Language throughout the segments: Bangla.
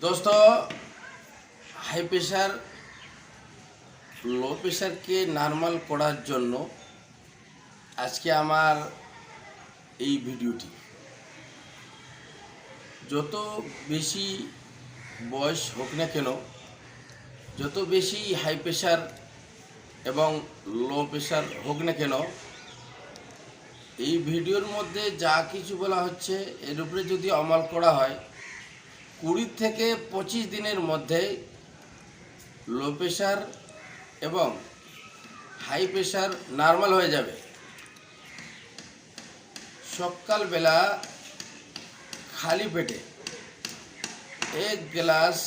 दोस्तों हाई प्रेशर लो प्रेशर के नर्माल করার জন্য আজকে আমার এই ভিডিওটি যত বেশি বয়স হোক না কেন যত বেশি হাই প্রেশার এবং লো প্রেশার হোক না কেন এই ভিডিওর মধ্যে যা কিছু বলা হচ্ছে এর উপরে যদি আমল করা হয় 20 থেকে 25 দিনের মধ্যে লো প্রেশার এবং হাই প্রেশার নরমাল হয়ে যাবে। সকালবেলা খালি পেটে এক গ্লাস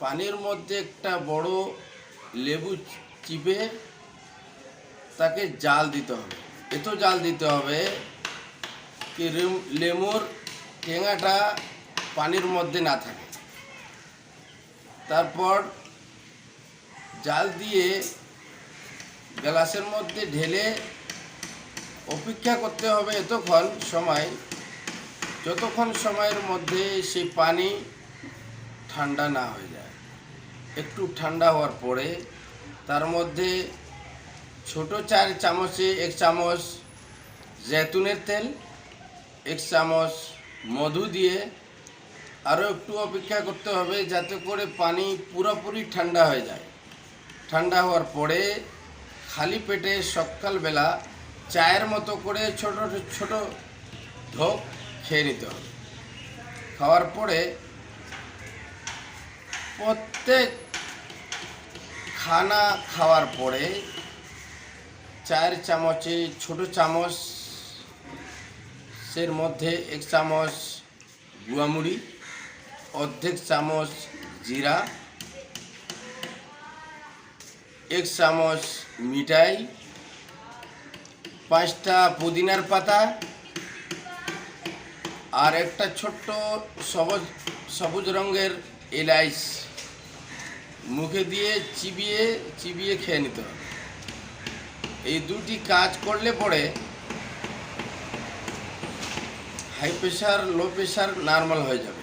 পানির মধ্যে একটা বড় লেবু চিপে তাকে জাল দিতে হবে। এত জাল দিতে হবে কি লেবুর টেঙাটা পানির মধ্যে না থাকে। তারপর জাল দিয়ে গ্লাসের মধ্যে ঢেলে অপেক্ষা করতে হবে এতক্ষণ সময় যতক্ষণ সময়ের মধ্যে সেই পানি ঠান্ডা না হয়ে যায়। একটু ঠান্ডা হওয়ার পরে তার মধ্যে ছোট 4 চামচে 1 চামচ জৈতুনের তেল 1 চামচ মধু দিয়ে আরও একটু অপেক্ষা করতে হবে যাতে করে পানি পুরোপুরি ঠান্ডা হয়ে যায়। ঠান্ডা হওয়ার পরে খালি পেটে সকালবেলা চায়ের মতো করে ছোট ছোট ঢোক খেয়ে নিতে হবে। খাওয়ার পরে প্রত্যেক খানা খাওয়ার পরে 4 চামচে ছোট চামচের মধ্যে 1 চামচ গুয়ামুড়ি অর্ধেক চামচ জিরা 1 চামচ মিঠাই 5টা পুদিনার পাতা আর একটা ছোট্ট সবুজ রঙের এলাচ মুখে দিয়ে চিবিয়ে খেয়ে নিতে হবে। এই দুটি কাজ করলে পরে high pressure low pressure normal হয়ে যাবে।